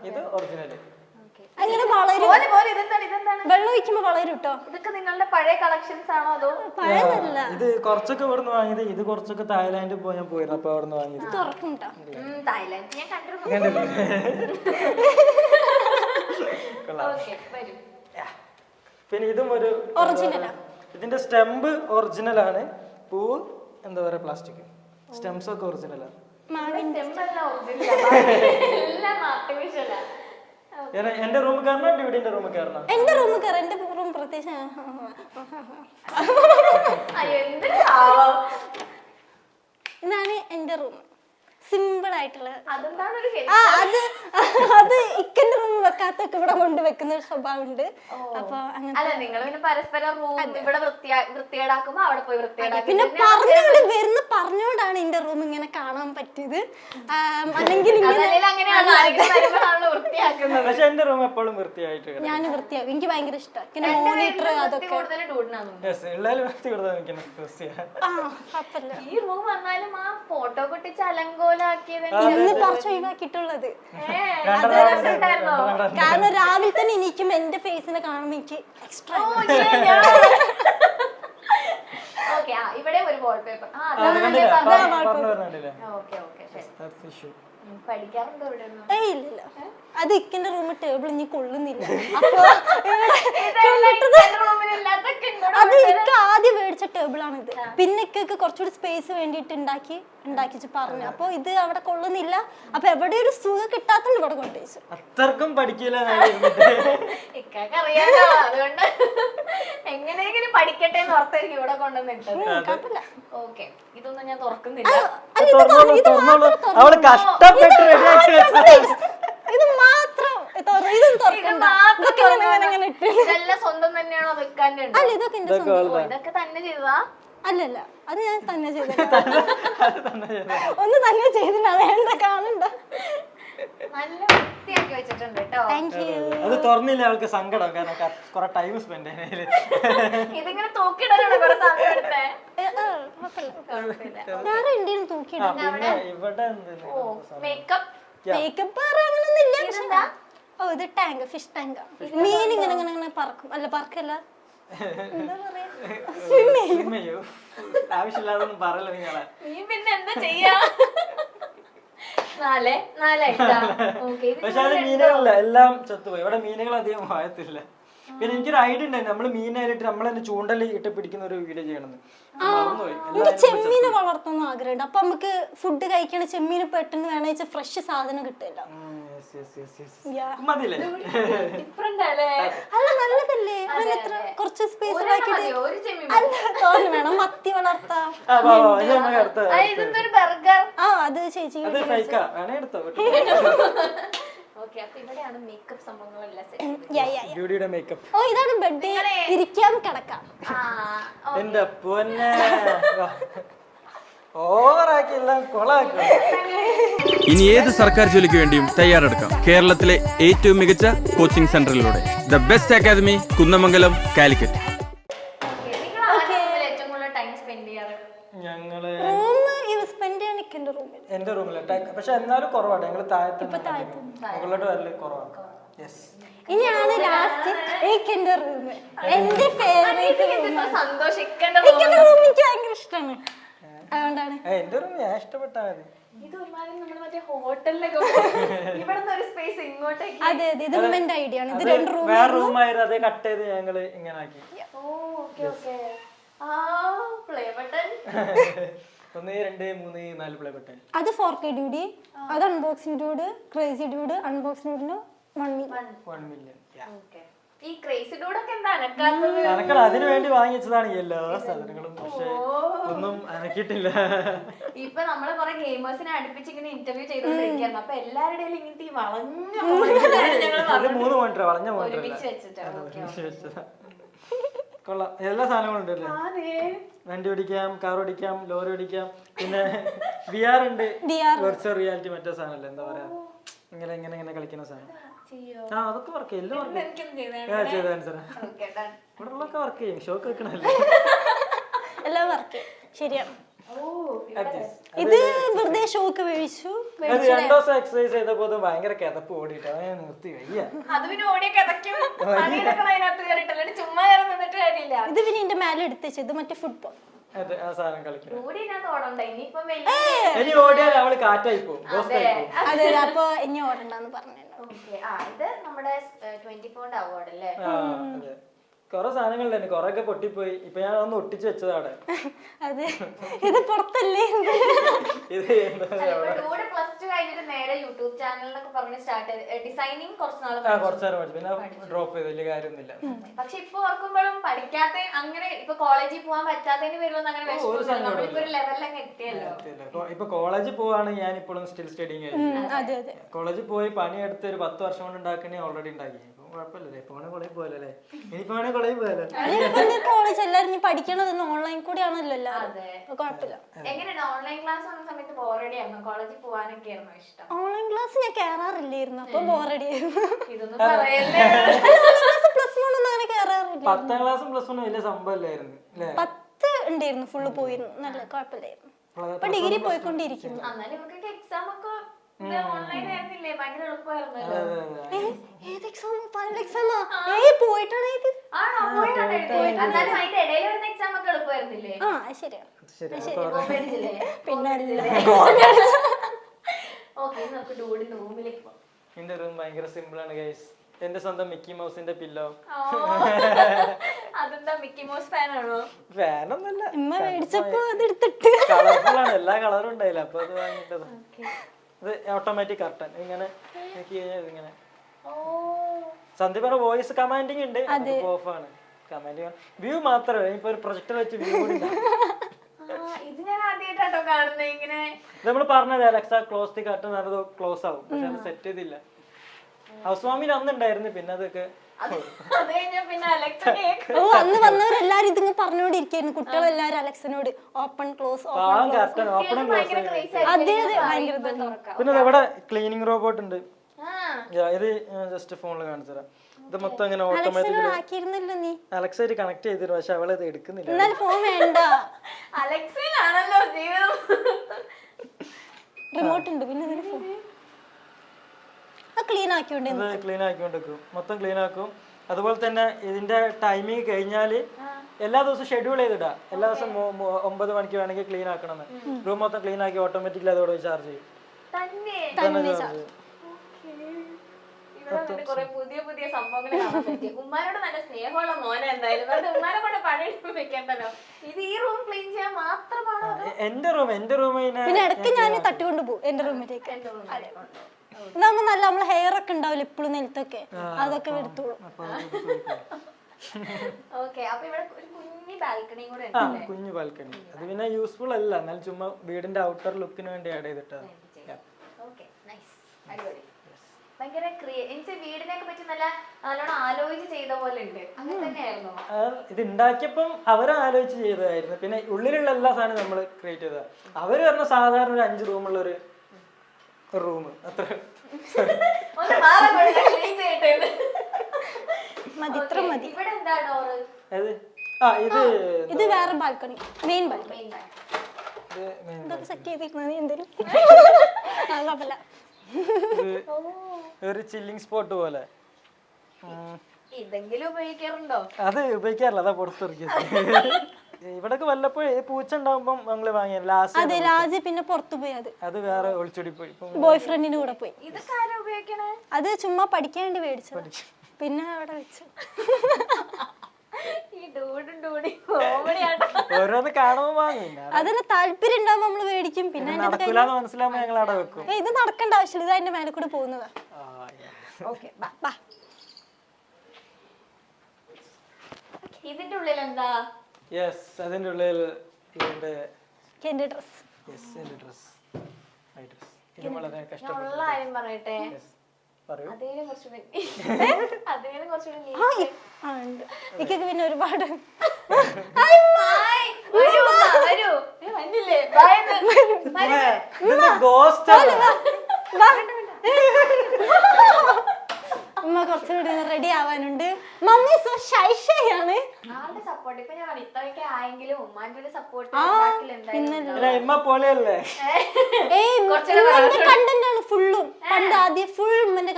ഇത് ഒറിജിനൽ. അങ്ങനെ വളരും. വെള്ളം ഒഴിക്കുമ്പോ വളരും കേട്ടോ. ഇതൊക്കെ നിങ്ങളുടെ പഴയ കളക്ഷൻസ് ആണോ അതോ? പഴയതല്ല, ഇത് കുറച്ചൊക്കെ ഇവിടുന്ന് വാങ്ങിയത്. ഇത് കുറച്ചൊക്കെ തായ്ലാൻഡിൽ ഞാൻ പോയിരുന്നു, അപ്പൊ അവിടുന്ന് വാങ്ങിയത്. തുറക്കും തായ്ലാൻഡ് ഞാൻ കണ്ടിരുന്നു. പിന്നെ ഇതും ഒരു ഒറിജിനലാ. ഇതിന്റെ സ്റ്റെമ്പ് ഒറിജിനൽ ആണ്, പൂവ് എന്താ പറയാ പ്ലാസ്റ്റിക്. സ്റ്റെംസ് ഒക്കെ ഒറിജിനലാണ്. എന്റെ റൂം കയറണം, ഡ്യൂഡിന്റെ റൂം കയറണം. എന്റെ റൂം കയറാം. എന്റെ റൂം പ്രത്യേകിച്ച് ഇതാണ് എന്റെ റൂം. സിമ്പിൾ ആയിട്ടുള്ള. അത് ഇക്കന്റെ റൂം വെക്കാത്തൊക്കെ ഇവിടെ കൊണ്ട് വെക്കുന്ന ഒരു സ്വഭാവം ഉണ്ട്. അപ്പൊ അങ്ങനെ പരസ്പരം ഇവിടെ വൃത്തികേടാക്കുമ്പോ അവിടെ പോയി വൃത്തികേടാക്കും. പിന്നെ പറഞ്ഞോണ്ടാണ് എന്റെ റൂം ഇങ്ങനെ കാണാൻ പറ്റിയത്. അല്ലെങ്കിൽ പക്ഷെ എന്റെ റൂം എപ്പോഴും വൃത്തിയായിട്ട് ഞാൻ വൃത്തിയാക്കും. എനിക്ക് ഭയങ്കര ഇഷ്ടം. പിന്നെ മോണിറ്റർ അതൊക്കെ ഈ റൂം വന്നാലും ആ ഫോട്ടോ കൊട്ടിച്ച് അലങ്കോലാക്കിയത് കുറച്ച് ഒഴിവാക്കിയിട്ടുള്ളത്. കാരണം രാവിലെ തന്നെ എനിക്കും എന്റെ ഫേസിനെ കാണുമ്പോ എനിക്ക് എക്സ്ട്രാ. ഇവിടെ ഒരു വാൾപേപ്പർ പഠിക്കാറുണ്ടോ? ഇല്ല, അത് ഇക്കന്റെ റൂമിൽ ടേബിൾ ഇനി കൊള്ളുന്നില്ല. അത് ഇക്ക ആദ്യം മേടിച്ച ടേബിൾ ആണിത്. പിന്നെ ഇക്കൊക്കെ കുറച്ചുകൂടി സ്പേസ് വേണ്ടിട്ട് ഉണ്ടാക്കിച്ച് പറഞ്ഞു. അപ്പൊ ഇത് അവിടെ കൊള്ളുന്നില്ല. അപ്പൊ എവിടെ ഒരു സുഖം കിട്ടാത്തോണ്ട് ഇവിടെ കൊണ്ടുവച്ചു. അത്രക്കും പഠിക്കില്ല. അറിയാലോ, അതുകൊണ്ട് എങ്ങനെയെങ്കിലും പഠിക്കട്ടെ എന്ന് ഓർത്തായിരിക്കും ഇവിടെ കൊണ്ടുവന്നിട്ടത്. ഓക്കെ, ഇതൊന്നും ഞാൻ തുറക്കുന്നില്ല. അവള് കഷ്ടപ്പെട്ട് റെഡിയാക്കി ഇത് മാത്രം ഇതെല്ലാം സ്വന്തം തന്നെയാണോ വെക്കാൻ്റെ? അല്ല, ഇതൊക്കെ എന്റെ സ്വന്തം. ഇതൊക്കെ തന്നെ ചെയ്തതാ? അല്ലല്ല, അത് ഞാൻ തന്നെ ചെയ്തില്ല. ഒന്ന് തന്നെ ചെയ്തില്ല, വേണ്ട കാണണ്ട. നല്ല വൃത്തിയാക്കി വെച്ചിട്ടുണ്ട് കേട്ടോ. അത് തുറന്നില്ല, അവൾക്ക് സങ്കടം. കാരണം കുറെ ടൈം സ്പെൻഡ് ചെയ്യാൻ. ഇതിങ്ങനെ തൂക്കിയിടാനാണ് കുറെ സമയം എടുത്തേ. വേറെ എന്തെങ്കിലും തൂക്കിയിടാം. ഇവിടെ മേക്കപ്പ് അങ്ങനൊന്നുമില്ല. ഓ, ഇത് ടാങ്ക്, ഫിഷ് ടാങ്ക്. മീൻ ഇങ്ങനെ ഇങ്ങനെ ഇങ്ങനെ പറക്കും. അല്ല, പറക്കല്ല, എന്താ പറയാ, സ്വിം ചെയ്യും. ആവശ്യമില്ലാതൊന്നും പറയല്ല നിങ്ങളെ. നീ പിന്നെ എന്താ ചെയ്യാ? പക്ഷെ അത് മീനുകളല്ല, എല്ലാം ചത്തുപോയി. ഇവിടെ മീനുകൾ അധികം വായത്തില്ല. പിന്നെ എനിക്കൊരു ഐഡിയ ഉണ്ടായിരുന്നു, നമ്മള് മീനായിട്ട് നമ്മൾ തന്നെ ചൂണ്ടല് ഇട്ട് പിടിക്കുന്ന ഒരു വീഡിയോ ചെയ്യണമെന്ന്. എനിക്ക് ചെമ്മീനെ വളർത്തുന്ന ആഗ്രഹമുണ്ട്. അപ്പൊ നമുക്ക് ഫുഡ് കഴിക്കണ ചെമ്മീന് പെട്ടെന്ന് വേണമെന്ന് ഫ്രഷ് സാധനം കിട്ടില്ല. അല്ല, നല്ലതല്ലേ? അതിനെത്ര കുറച്ച് സ്പേസ് വേണം. മത്തി വളർത്താം. അത് ചേച്ചി ഓ, ഇതാണ് ബെഡ്. ഇരിക്കാൻ കിടക്കാം. എന്റെ പൊന്നെ, ഓവറാക്കില്ല, കൊളാക്കി. ഇനി ഏത് സർക്കാർ ജോലിക്ക് വേണ്ടിയും തയ്യാറെടുക്കാം കേരളത്തിലെ ഏറ്റവും മികച്ച കോച്ചിംഗ് സെന്ററിലൂടെ. The best academy, Kunnamangalam, Calicut. ഞങ്ങള് എന്റെ റൂമില് പക്ഷെ എന്നാലും കുറവാണ്. ഞങ്ങള് മുകളിലോട്ട് വരല് കുറവാണ്. ഇനിയാണ് ലാസ്റ്റ് എന്റെ റൂം. എന്റെ ഫേവറേറ്റ് സന്തോഷിക്കേണ്ട റൂം. എനിക്ക് ഭയങ്കര ഇഷ്ടമാണ്, അതുകൊണ്ടാണ്. എന്റെ റൂം ഞാൻ ഇഷ്ടപ്പെട്ടാ മതി. അതെ അതെ, ഇത് ഉമ്മന്റെ ഐഡിയ ആണ്. ഇത് രണ്ട് റൂം, വേറെ റൂമായിരുന്നു, അത് കട്ട് ചെയ്ത് ഞങ്ങള് ഇങ്ങനെ ആക്കി. 1 2 3 4 പ്ലേ ബട്ടൺ. അത് 4K ഡ്യൂഡി, അത് unboxing dude, crazy dude. Unboxing ഡ്യൂഡിന് 1 മില്യൺ. ഈ ക്രേസി ഡ്യൂഡൊക്കെ എന്താ അതിനു വേണ്ടി വാങ്ങിച്ചതാണ് എല്ലാ സാധനങ്ങളും. പക്ഷെ ഒന്നും അനക്കിയിട്ടില്ല. ഇപ്പൊ നമ്മള് കുറെ ഗെയിമേഴ്സിനെ അടുപ്പിച്ച് ഇങ്ങനെ ഇന്റർവ്യൂ ചെയ്തോണ്ടിരിക്കുകയാണ്. അപ്പൊ എല്ലാവരുടെയും ഇങ്ങനത്തെ ഈ വളഞ്ഞ 3 മോണിറ്റർ വളഞ്ഞ മോണിറ്റർ ഒരുമിച്ച് വെച്ചിട്ടാണ്. കൊള്ളാം, എല്ലാ സാധനങ്ങളും ഉണ്ടല്ലേ. വണ്ടി ഓടിക്കാം, കാർ ഓടിക്കാം, ലോറി ഓടിക്കാം. പിന്നെ VR ഉണ്ട്, വെർച്വൽ റിയാലിറ്റി. മറ്റേ സാധനല്ലേ, എന്താ പറയാ, ഇങ്ങനെ ഇങ്ങനെ ഇങ്ങനെ കളിക്കുന്ന സാധനം. അതൊക്കെ വർക്ക് ചെയ്യും. എല്ലാം ഇവിടെയുള്ളൊക്കെ വർക്ക് ചെയ്യും. ഷോക്ക് വെക്കണല്ലേ, എല്ലാം വർക്ക് ശരിയാണ്. ഇത് വെറുതെ ഷോക്ക് മേടിച്ചു, അത് 2 ദിവസം എക്സസൈസ് ചെയ്തപ്പോ ഭയങ്കര കിതപ്പ് ഓടിയിട്ട് അവനെ നിർത്തി വയ്യ. അത് പിന്നെ ഓടിയ കിതക്കും പണിയെടുക്കണം അതിനകത്ത് കയറിയിട്ടല്ലേ ചുമ്മാ കയറി നിന്നിട്ട് കാര്യമില്ല. ഇത് പിന്നെ എന്റെ മേലെ എടുത്ത് വെച്ചു. ഇത് മറ്റേ ഫുട്ബോൾ അത് ആ സാധനം കളിക്കണം. ഓടിനകത്ത് ഓടണ്ട ഇനിയിപ്പം ഇനി ഓടിയാൽ അവള് കാറ്റായി പോകും. അതെ അപ്പൊ ഇനി ഓടണ്ടെന്ന് പറഞ്ഞു. ഇത് നമ്മുടെ 24ന്റെ അവാർഡ് അല്ലേ? അതെ കൊറേ സാധനങ്ങളുണ്ടായിരുന്നു, കൊറേ ഒക്കെ പൊട്ടിപ്പോയി. ഇപ്പൊ ഞാൻ ഒന്ന് ഒട്ടിച്ചു വെച്ചതാണ്. അതെ ഇത് പുറത്തല്ലേ ഇത് ഡൂഡ് +2 കഴിഞ്ഞിട്ട് നേരെ യൂട്യൂബ് ചാനലിനൊക്കെ പറഞ്ഞ് സ്റ്റാർട്ട് ചെയ്ത് ഡിസൈനിങ് കുറച്ച് നാൾ പഠിച്ചു, പിന്നെ ഡ്രോപ്പ് ചെയ്ത് വലിയ കാര്യമൊന്നുമില്ല. പക്ഷെ ഇപ്പൊ ഓർക്കുമ്പോഴും പഠിക്കാത്ത അങ്ങനെ ഇപ്പൊ കോളേജിൽ പോകാൻ പറ്റാത്തതിന് വരുമെന്ന് അങ്ങനെ വിഷമില്ല. നമ്മളിപ്പോ ഒരു ലെവലിലങ്ങ് എത്തിയല്ലോ. ഇപ്പൊ കോളേജിൽ പോവാണെങ്കിൽ ഞാൻ ഇപ്പോഴും സ്റ്റിൽ സ്റ്റഡിങ് ആയിരുന്നു. കോളേജിൽ പോയി പണിയെടുത്ത് ഒരു 10 വർഷം കൊണ്ട് ഉണ്ടാക്കണേ ഓൾറെഡി ഉണ്ടാക്കി. കുഴപ്പമില്ലല്ലേ, പോണേ കോളേജ് പോയല്ലേ, ഇനിയിപ്പോ കോളേജ് പോയാലോ. കോളേജ് എല്ലാരും പഠിക്കണത് ഓൺലൈൻ കൂടി ആണല്ലോ എല്ലാരും. കുഴപ്പമില്ല. എങ്ങനെയാണ് ഓൺലൈൻ ക്ലാസ് വന്ന സമയത്ത് ബോറടി ആയിരുന്നു? കോളേജിൽ പോകാനൊക്കെ ആയിരുന്നു ഇഷ്ടം? ഓൺലൈൻ ക്ലാസ് ഞാൻ കേറാറില്ലായിരുന്നു, അപ്പൊ ബോറടി ആയിരുന്നു. ഇതൊന്നും പറയല്ലേ. +1 ഒന്നും അങ്ങനെ കേറാറില്ല. 10ാം ക്ലാസ്സും +1 വലിയ സംഭവമല്ലായിരുന്നു. 10 ഉണ്ടായിരുന്നു, ഫുള്ള് പോയിരുന്നു, നല്ല കുഴപ്പമില്ലായിരുന്നു. ഇപ്പൊ ഡിഗ്രി പോയിക്കൊണ്ടിരിക്കുന്നു. എന്നാലും ഇവർക്കൊക്കെ എക്സാം ഒക്കെ ഓൺലൈൻ ആയിരുന്നില്ലേ? ഭയങ്കര എളുപ്പമായിരുന്നല്ലോ. ഏത് എക്സാം? ഫൈനൽ എക്സാമാ? പോയിട്ടാണ് ഇത്. ആണോ? പോയിട്ടാണ് എഴുതിയത്. എന്നാലും അതിന്റെ ഇടയിൽ വരുന്ന എക്സാം ഒക്കെ എളുപ്പമായിരുന്നില്ലേ? ശരിയാണ്. പിന്നെ ഓക്കെ, നമുക്ക് ഡൂഡിന്റെ റൂമിലേക്ക് പോകാം. എന്റെ റൂം ഭയങ്കര സിമ്പിൾ ആണ് ഗൈസ്. എന്റെ സ്വന്തം മിക്കി മൗസിന്റെ പില്ലോ. അതെന്താ മിക്കി മൗസ് ഫാനാണോ? ഫാനൊന്നല്ല, കളർഫുൾ ആണ്, എല്ലാ കളറും ഉണ്ടായില്ല, അപ്പൊ അത് വാങ്ങിട്ടത്. ഇത് ഓട്ടോമാറ്റിക് കർട്ടൻ, ഇങ്ങനെ ഇങ്ങനെ സന്ധ്യ പറഞ്ഞ വോയിസ് കമാൻഡിങ് ഉണ്ട്, ഓഫ് ആണ്. കമാൻഡിങ് വ്യൂ മാത്രമേ, ഇപ്പൊ ഒരു പ്രൊജക്ടർ വെച്ച് വ്യൂ കൂടി ഇത് ഞാൻ ആദ്യമായിട്ടോ കാണുന്നത്. ഇങ്ങനെ നമ്മൾ പറഞ്ഞത് അലക്സ ക്ലോസ് ദി കർട്ടൻ, അത് ക്ലോസ് ആവും, പക്ഷെ അത് സെറ്റ് ചെയ്തില്ല. ഹൗസ് വാമിൽ അന്നുണ്ടായിരുന്നു, പിന്നെ അതൊക്കെ അന്ന് വന്നവരെല്ലാരും ഇതിങ്ങ് പറഞ്ഞോണ്ടിരിക്കുന്നു. കുട്ടികളെല്ലാരും അലക്സനോട് ഓപ്പൺ ക്ലോസ് പിന്നെ ഇവിടെ ക്ലീനിങ് റോബോട്ട് ഉണ്ട്. ഇത് ജസ്റ്റ് ഫോണിൽ കാണിച്ചു തരാം. ഇത് മൊത്തം ഇങ്ങനെ ഓട്ടോമാറ്റിക്കലി അലക്സ കണക്ട് ചെയ്തിരുന്നു, പക്ഷെ അവളെ ഇത് എടുക്കുന്നില്ല. ഫോൺ വേണ്ട, അലക്സയിലാണല്ലോ ജീവിതം. റിമോട്ട് ഉണ്ട്. പിന്നെ ക്ലീൻ ആക്കിക്കൊണ്ടിരിക്കും, മൊത്തം ക്ലീൻ ആക്കും. അതുപോലെ തന്നെ ഇതിന്റെ ടൈമിങ് കഴിഞ്ഞാല് എല്ലാ ദിവസവും ഷെഡ്യൂൾ ചെയ്തിടാ. എല്ലാ ദിവസം 9 മണിക്ക് വേണമെങ്കിൽ ക്ലീൻ ആക്കണം. റൂം മൊത്തം ക്ലീൻ ആക്കി ഓട്ടോമാറ്റിക്കലി അതോടെ ചാർജ് ചെയ്യും. പുതിയ പുതിയ സംഭവങ്ങൾ കാണാൻ പറ്റും. ഉമ്മാനോട് നല്ല സ്നേഹമുള്ള മോനെ എന്തായാലും. ഉമ്മാനെ കൊണ്ട് പണി വെക്കണ്ടല്ലോ. ഇത് ഈ റൂം ക്ലീൻ ചെയ്യാൻ മാത്രമാണോ? എന്റെ റൂം പിന്നെ ഇടയ്ക്ക് ഞാൻ തട്ടിക്കൊണ്ട് പോകും എന്റെ റൂമിലേക്ക്. ഇതാകുമ്പോ നല്ല നമ്മള് ഹെയർ ഒക്കെ ഉണ്ടാവില്ല ഇപ്പോഴും നിലത്തൊക്കെ, അതൊക്കെ എടുത്തോളൂ. കുഞ്ഞു ബാൽക്കണി, അത് പിന്നെ യൂസ്ഫുൾ അല്ല, എന്നാലും ചുമ്മാ വീടിന്റെ ഔട്ടർ ലുക്കിന് വേണ്ടി ആഡ് ചെയ്തിട്ടാണ്. ഇത് ഉണ്ടാക്കിയപ്പം അവരെ ആലോചിച്ച് ചെയ്തതായിരുന്നു. പിന്നെ ഉള്ളിലുള്ള എല്ലാ സാധനവും നമ്മൾ ക്രിയേറ്റ് ചെയ്തതാണ്. അവര് പറഞ്ഞ സാധാരണ ഒരു 5 റൂമുള്ള ഒരു റൂം അത്ര മതി. ഇത് വേറെ ബാൽക്കണി, മെയിൻ ബാൽക്കണി. ഇതൊക്കെ സെറ്റ് ചെയ്തിരിക്കുന്നത് എന്തെങ്കിലും ഒരു ചില്ലിങ് സ്പോട്ട് പോലെ. ഇതെങ്കിലും ഉപയോഗിക്കാറുണ്ടോ? അത് ഉപയോഗിക്കാറില്ല, അതാ പുറത്തിറക്കിയത്. ഇവിടൊക്കെ വല്ലപ്പോഴും പൂച്ച ഉണ്ടാവുമ്പോ ഞങ്ങള് വാങ്ങിയ ലാസ്റ്റ് പിന്നെ പുറത്തു പോയി. അത് വേറെ ഒളിച്ചോടി പോയി, ബോയ് ഫ്രണ്ടിന്റെ കൂടെ പോയി. ഇതൊക്കെ ആരാ ഉപയോഗിക്കണേ? അത് ചുമ്മാ പഠിക്കാൻ വേണ്ടി മേടിച്ചു, പിന്നെ അവിടെ വെച്ചു. ഓരോന്ന് കാണുമ്പോ വാങ്ങും, അതിന് താല്പര്യം ഉണ്ടാവുമ്പോ നമ്മള് മേടിക്കും. പിന്നെ മനസ്സിലാവുമ്പോ ഞങ്ങൾ അവിടെ വെക്കും. ഇത് നടക്കേണ്ട ആവശ്യമില്ല, ഇത് അതിന്റെ മേലെ കൂടെ പോകുന്നതാ. ഇതിന്റെ ഉള്ളിൽ എന്താ? അതിന്റെ ഉള്ളിൽ എന്റെ ഡ്രസ്. ഇത് വളരെ കഷ്ടപ്പെട്ട കാര്യം പറയട്ടെ. എനിക്കൊക്കെ പിന്നെ ഒരുപാട് ഉമ്മ കുറച്ചുകൂടി റെഡി ആവാനുണ്ട്. മമ്മി സോ ഷൈ ആണ്. ആളുടെ സപ്പോർട്ട് ഇപ്പൊ ഞാൻ ഇത്രയൊക്കെ ആയെങ്കിലും ഉമ്മാന്റെ ഒരു സപ്പോർട്ട് പോലെയല്ലേ കണ്ടന്റ് ആണ് ഫുള്ളും. പണ്ട് ആദ്യം ഫുൾ ഉമ്മന്റെ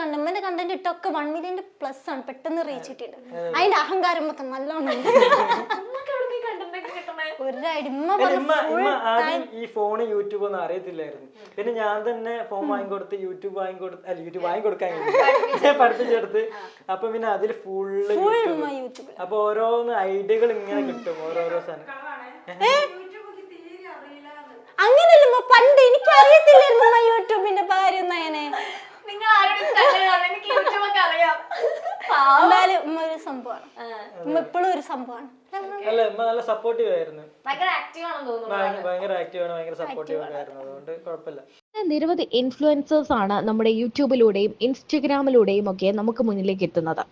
കണ്ടന്റ് ഇട്ടൊക്കെ 1 million+ ആണ് പെട്ടെന്ന് റീച്ച് ഇട്ടിട്ട്. അതിന്റെ അഹങ്കാരം മൊത്തം നല്ലോണം ഉണ്ട്. ഈ ഫോണ് യൂട്യൂബ് ഒന്നും അറിയത്തില്ലായിരുന്നു. പിന്നെ ഞാൻ തന്നെ ഫോൺ വാങ്ങിക്കൊടുത്ത് യൂട്യൂബ് വാങ്ങിക്കൊടുക്കാൻ പഠിപ്പിച്ചെടുത്ത്. അപ്പൊ പിന്നെ അതിൽ ഫുള്ള് യൂട്യൂബ്. അപ്പൊ ഓരോന്ന് ഐഡിയകൾ ഇങ്ങനെ കിട്ടും, ഓരോരോ സാധനം. അങ്ങനെയല്ല പണ്ട് എനിക്ക് അറിയത്തില്ലായിരുന്നു യൂട്യൂബിന്റെ കാര്യം. അങ്ങനെ നിങ്ങൾ ആരോടും എനിക്ക് യൂട്യൂബൊക്കെ അറിയാം. എന്തായാലും ഉമ്മ ഒരു സംഭവമാണ്. ഉമ്മ എപ്പോഴും ഒരു സംഭവമാണ്. അല്ല ഉമ്മ നല്ല സപ്പോർട്ടീവ് ആയിരുന്നു. ഭയങ്കര ആക്റ്റീവ് ആണെന്ന് തോന്നുന്നു. ഭയങ്കര ആക്റ്റീവ് ആണ്, ഭയങ്കര സപ്പോർട്ടീവ് ആയിരുന്നു. അതുകൊണ്ട് കുഴപ്പമില്ല. നിരവധി ഇൻഫ്ലുവൻസേഴ്സ് ആണ് നമ്മുടെ യൂട്യൂബിലൂടെയും ഇൻസ്റ്റഗ്രാമിലൂടെയും ഒക്കെ നമുക്ക് മുന്നിലേക്ക് എത്തുന്നത്.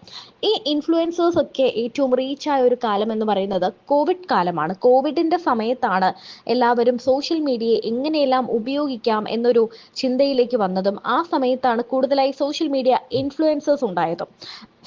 ഈ ഇൻഫ്ലുവൻസേഴ്സ് ഒക്കെ ഏറ്റവും റീച്ചായ ഒരു കാലം എന്ന് പറയുന്നത് കോവിഡ് കാലമാണ്. കോവിഡിന്റെ സമയത്താണ് എല്ലാവരും സോഷ്യൽ മീഡിയയെ എങ്ങനെയെല്ലാം ഉപയോഗിക്കാം എന്നൊരു ചിന്തയിലേക്ക് വന്നതും ആ സമയത്താണ് കൂടുതലായി സോഷ്യൽ മീഡിയ ഇൻഫ്ലുവൻസേഴ്സ് ഉണ്ടായതും.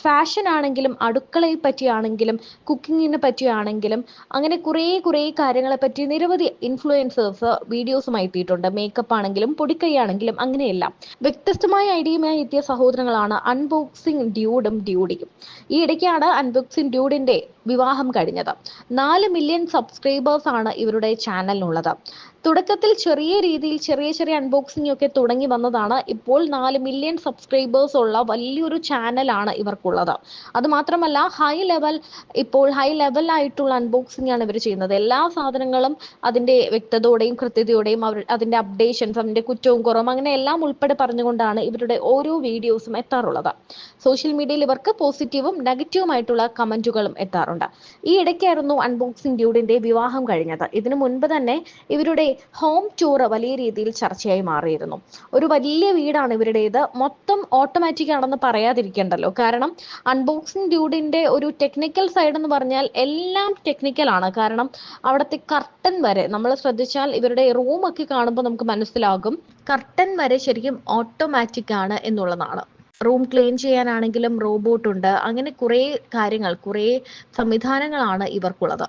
ഫാഷൻ ആണെങ്കിലും അടുക്കളയെ പറ്റിയാണെങ്കിലും കുക്കിങ്ങിനെ പറ്റിയാണെങ്കിലും അങ്ങനെ കുറേ കാര്യങ്ങളെ പറ്റി നിരവധി ഇൻഫ്ലുവൻസേഴ്സ് വീഡിയോസുമായി എത്തിയിട്ടുണ്ട്. മേക്കപ്പ് ആണെങ്കിലും പൊടിക്കൈയാണെങ്കിലും അങ്ങനെയെല്ലാം വ്യത്യസ്തമായ ഐഡിയയുമായി എത്തിയ സഹോദരങ്ങളാണ് അൺബോക്സിംഗ് ഡ്യൂഡും ഡ്യൂഡിയും. ഈ ഇടയ്ക്കാണ് അൺബോക്സിംഗ് ഡ്യൂഡിന്റെ വിവാഹം കഴിഞ്ഞത്. 4 മില്യൺ സബ്സ്ക്രൈബേഴ്സ് ആണ് ഇവരുടെ ചാനലിനുള്ളത്. തുടക്കത്തിൽ ചെറിയ രീതിയിൽ ചെറിയ അൺബോക്സിംഗ് ഒക്കെ തുടങ്ങി വന്നതാണ്. ഇപ്പോൾ 4 മില്യൺ സബ്സ്ക്രൈബേഴ്സ് ഉള്ള വലിയൊരു ചാനലാണ് ഇവർക്കുള്ളത്. അത് മാത്രമല്ല ഹൈ ലെവൽ ആയിട്ടുള്ള അൺബോക്സിംഗ് ആണ് ഇവർ ചെയ്യുന്നത്. എല്ലാ സാധനങ്ങളും അതിന്റെ വ്യക്തതയോടെയും കൃത്യതയോടെയും അതിന്റെ അപ്ഡേഷൻസ്, അതിന്റെ കുറ്റവും കുറവും അങ്ങനെ എല്ലാം ഉൾപ്പെടെ പറഞ്ഞുകൊണ്ടാണ് ഇവരുടെ ഓരോ വീഡിയോസും എത്താറുള്ളത്. സോഷ്യൽ മീഡിയയിൽ ഇവർക്ക് പോസിറ്റീവും നെഗറ്റീവുമായിട്ടുള്ള കമന്റുകളും എത്താറുണ്ട്. ഈ ഇടയ്ക്കായിരുന്നു അൺബോക്സിംഗ് ഡ്യൂഡിന്റെ വിവാഹം കഴിഞ്ഞത്. ഇതിനു മുൻപ് തന്നെ ഇവരുടെ ഹോം ടൂർ വലിയ രീതിയിൽ ചർച്ചയായി മാറിയിരുന്നു. ഒരു വലിയ വീടാണ് ഇവരുടേത്. മൊത്തം ഓട്ടോമാറ്റിക് ആണെന്ന് പറയാതിരിക്കണ്ടല്ലോ. കാരണം അൺബോക്സിംഗ് ഡ്യൂഡിന്റെ ഒരു ടെക്നിക്കൽ സൈഡ് എന്ന് പറഞ്ഞാൽ എല്ലാം ടെക്നിക്കൽ ആണ്. കാരണം അവിടുത്തെ കർട്ടൻ വരെ നമ്മൾ ശ്രദ്ധിച്ചാൽ ഇവരുടെ റൂമൊക്കെ കാണുമ്പോൾ നമുക്ക് മനസ്സിലാകും കർട്ടൻ വരെ ശരിക്കും ഓട്ടോമാറ്റിക് ആണ് എന്നുള്ളതാണ്. റൂം ക്ലീൻ ചെയ്യാനാണെങ്കിലും റോബോട്ട് ഉണ്ട്. അങ്ങനെ കുറേ കാര്യങ്ങൾ, കുറേ സംവിധാനങ്ങളാണ് ഇവർക്കുള്ളത്.